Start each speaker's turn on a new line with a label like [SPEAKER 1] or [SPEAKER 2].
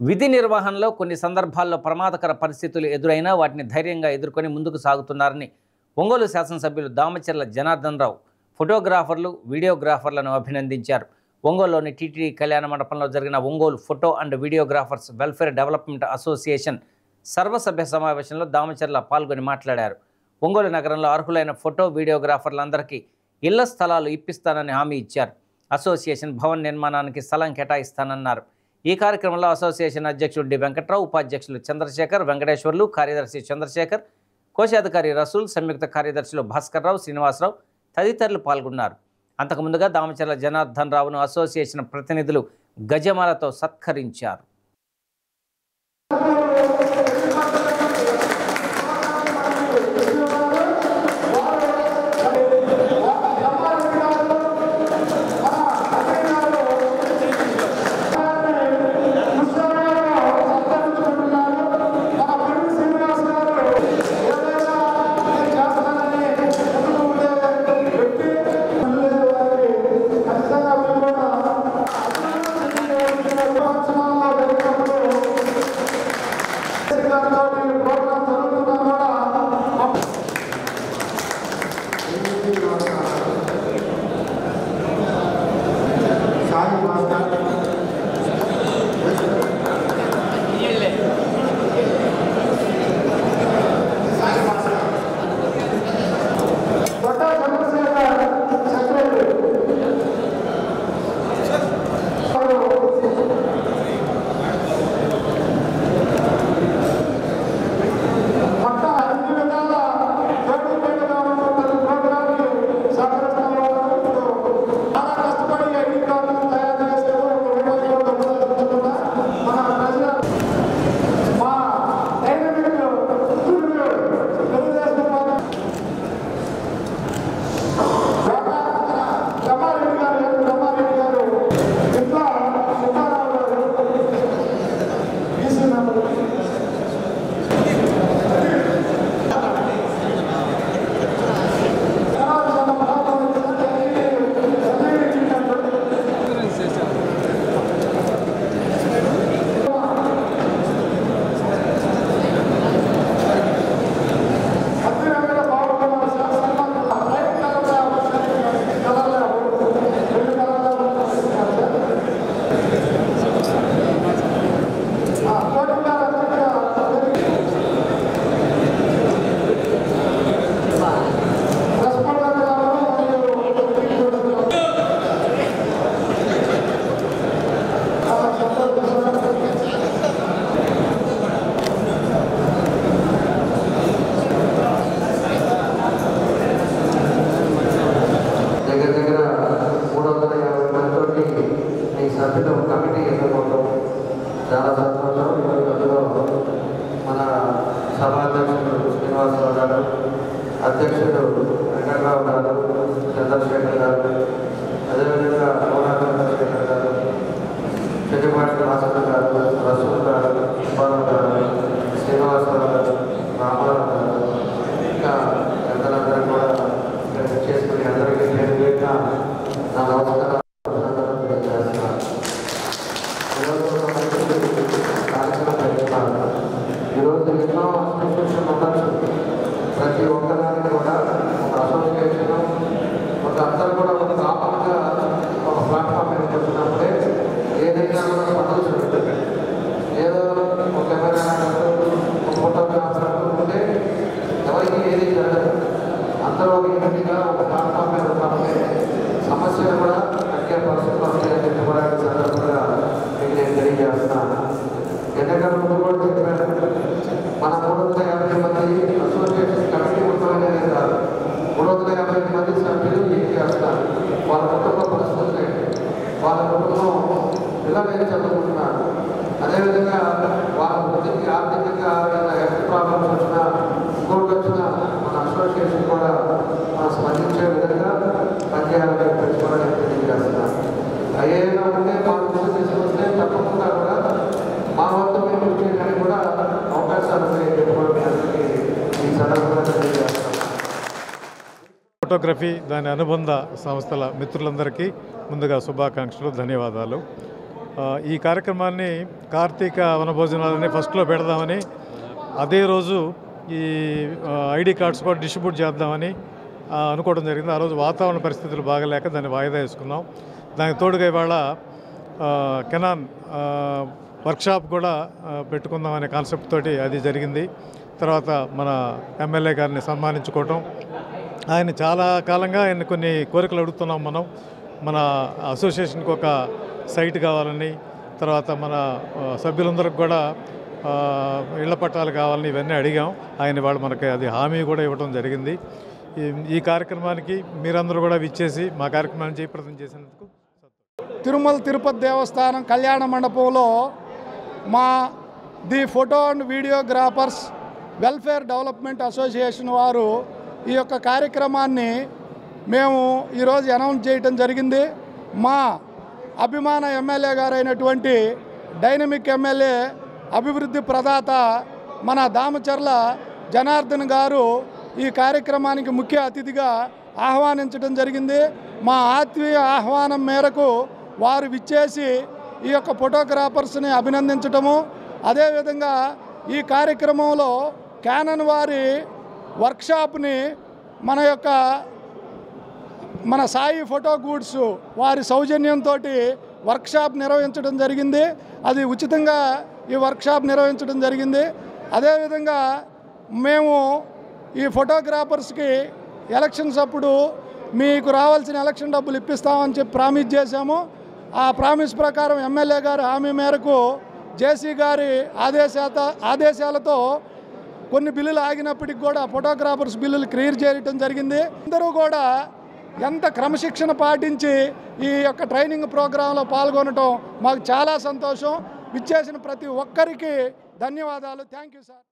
[SPEAKER 1] విధి నిర్వహణలో కొన్ని సందర్భాల్లో ప్రమాదకర పరిస్థితులు ఎదురైనా వాటిని ధైర్యంగా ఎదుర్కొని ముందుకు సాగుతున్నారని ఒంగోలు శాసనసభ్యులు దామచర్ల జనార్దన్ రావు ఫోటోగ్రాఫర్లు, వీడియోగ్రాఫర్లను అభినందించారు. ఒంగోలులోని టీటీడీ కళ్యాణ మండపంలో జరిగిన Ongole photo and videographers welfare development association సర్వసభ్య సమావేశంలో దామచర్ల పాల్గొని మాట్లాడారు. ఒంగోలు నగరంలో అర్హులైన ఫోటో వీడియోగ్రాఫర్లందరికీ ఇళ్ల స్థలాలు ఇప్పిస్తానని హామీ ఇచ్చారు. అసోసియేషన్ భవన నిర్మాణానికి స్థలం కేటాయిస్తానన్నారు. ఈ కార్యక్రమంలో అసోసియేషన్ అధ్యక్షుడు డి వెంకట్రావు, ఉపాధ్యక్షులు చంద్రశేఖర్, వెంకటేశ్వర్లు, కార్యదర్శి చంద్రశేఖర్, కోశాధికారి రసూల్, సంయుక్త కార్యదర్శులు భాస్కర్రావు, శ్రీనివాసరావు తదితరులు పాల్గొన్నారు. అంతకుముందుగా దామచర్ల జనార్దన్ రావును అసోసియేషన్ ప్రతినిధులు గజమాలతో సత్కరించారు.
[SPEAKER 2] కమిటీ ఎన్నుకోవడం చాలా సంతోషం. అందులో మన సభాధ్యక్షుడు శ్రీనివాసరావు గారు, అధ్యక్షుడు వెంకటరావు గారు, చంద్రశేఖర్ గారు, అదేవిధంగా చంద్రశేఖర్ గారు, చెట్టుపాటి భాస్కర్ గారు, రసూల్ గారు, సుబ్బారావు గారు, శ్రీనివాసరావు గారు, రామారావు గారు, ఇంకా పెద్దలందరూ కూడా చేసుకుని అందరికీ పేరు పెట్టిన నా నమస్కారం ఈరోజు ఎన్నో అసోసియేషన్ ఉండొచ్చు. ప్రతి ఒక్కదానికి కూడా ఒక అసోసియేషన్ ఒక అందరూ కూడా ఒక కామన్గా ఒక ప్లాట్ఫామ్ మీద వచ్చినప్పుడే ఏదైనా కూడా పనులు జరుగుతుంది. ఏదో ఒక కెమెరా ఒక ఫోటోగ్రాఫర్ ఉంటే ఎవరికి ఏది జరగదు. అందరూ ఒక యూనిట్గా ఒక ప్లాట్ఫామ్ మీద ఉన్నప్పుడే సమస్యలు కూడా తగ్గే పరిస్థితులు వస్తాయని చెప్పి కూడా ఈ సందర్భంగా మీకు నేను తెలియజేస్తున్నాను. ఎన్నికల ముందు కూడా చెప్పాను, మన 350 మంది అసోసియేషన్ కమిటీ ఉండడం కాదు, 350 మంది సభ్యులు ఏం చేస్తారు, వాళ్ళ కుటుంబ పరిస్థితులు ఏంటి, వాళ్ళ కుటుంబం పిల్లలు చదువుకుంటున్నారు, అదేవిధంగా వాళ్ళ వృద్ధికి ఆర్థికంగా హెల్త్ ప్రాబ్లమ్స్ వచ్చినా ఇంకోటి వచ్చినా మన అసోసియేషన్ కూడా స్పందించే విధంగా పనిచేయాలని పెంచుకోవడానికి తెలియజేస్తున్నారు. అయ్యేలా ఉంటే మా దృష్టి తీసుకొస్తే తప్పకుండా కూడా మా వద్ద మేము చేయడానికి కూడా అవకాశాలు ఈ సందర్భంగా తెలియజేస్తాం.
[SPEAKER 3] ఫోటోగ్రఫీ దాని అనుబంధ సంస్థల మిత్రులందరికీ ముందుగా శుభాకాంక్షలు, ధన్యవాదాలు. ఈ కార్యక్రమాన్ని కార్తీక వనభోజనాలని ఫస్ట్లో పెడదామని, అదే రోజు ఈ ఐడి కార్డ్స్ కూడా డిస్ట్రిబ్యూట్ చేద్దామని అనుకోవడం జరిగింది. ఆ రోజు వాతావరణ పరిస్థితులు బాగలేక దాన్ని వాయిదా వేసుకున్నాం. దానికి తోడుగా ఇవాళ కెనాన్ వర్క్షాప్ కూడా పెట్టుకుందామనే కాన్సెప్ట్ తోటి అది జరిగింది. తర్వాత మన ఎమ్మెల్యే గారిని సన్మానించుకోవటం, ఆయన చాలా కాలంగా ఆయన కొన్ని కోరికలు అడుగుతున్నాం. మన అసోసియేషన్కి ఒక సైట్ కావాలని, తర్వాత మన సభ్యులందరికి కూడా ఇళ్ల పట్టాలు కావాలని ఇవన్నీ అడిగాం. ఆయన వాళ్ళు మనకి అది హామీ కూడా ఇవ్వడం జరిగింది. ఈ కార్యక్రమానికి మీరందరూ కూడా విచ్చేసి మా కార్యక్రమాన్ని జయప్రదం చేసినందుకు
[SPEAKER 4] తిరుమల తిరుపతి దేవస్థానం కళ్యాణ మండపంలో మా the photo and videographers welfare development association వారు ఈ యొక్క కార్యక్రమాన్ని మేము ఈరోజు అనౌన్స్ చేయటం జరిగింది. మా అభిమాన ఎమ్మెల్యే గారైనటువంటి డైనమిక్ ఎమ్మెల్యే, అభివృద్ధి ప్రదాత మన దామచర్ల జనార్దన్ గారు ఈ కార్యక్రమానికి ముఖ్య అతిథిగా ఆహ్వానించడం జరిగింది. మా ఆత్మీయ ఆహ్వానం మేరకు వారు విచ్చేసి ఈ యొక్క ఫోటోగ్రాఫర్స్ని అభినందించటము, అదేవిధంగా ఈ కార్యక్రమంలో క్యానన్ వారి వర్క్షాప్ని మన సాయి ఫోటో గూడ్స్ వారి సౌజన్యంతో వర్క్షాప్ నిర్వహించడం జరిగింది. అది ఉచితంగా ఈ వర్క్షాప్ నిర్వహించడం జరిగింది. అదేవిధంగా మేము ఈ ఫోటోగ్రాఫర్స్కి ఎలక్షన్స్ అప్పుడు మీకు రావాల్సిన ఎలక్షన్ డబ్బులు ఇప్పిస్తామని చెప్పి ప్రామిస్ చేశాము. ఆ ప్రామిస్ ప్రకారం ఎమ్మెల్యే గారి హామీ మేరకు జేసీ గారి ఆదేశాలతో కొన్ని బిల్లులు ఆగినప్పటికి కూడా ఫోటోగ్రాఫర్స్ బిల్లులు క్లియర్ చేయడం జరిగింది. అందరూ కూడా ఎంత క్రమశిక్షణ పాటించి ఈ యొక్క ట్రైనింగ్ ప్రోగ్రాంలో పాల్గొనడం మాకు చాలా సంతోషం. విచ్చేసిన ప్రతి ఒక్కరికి ధన్యవాదాలు. Thank you sir.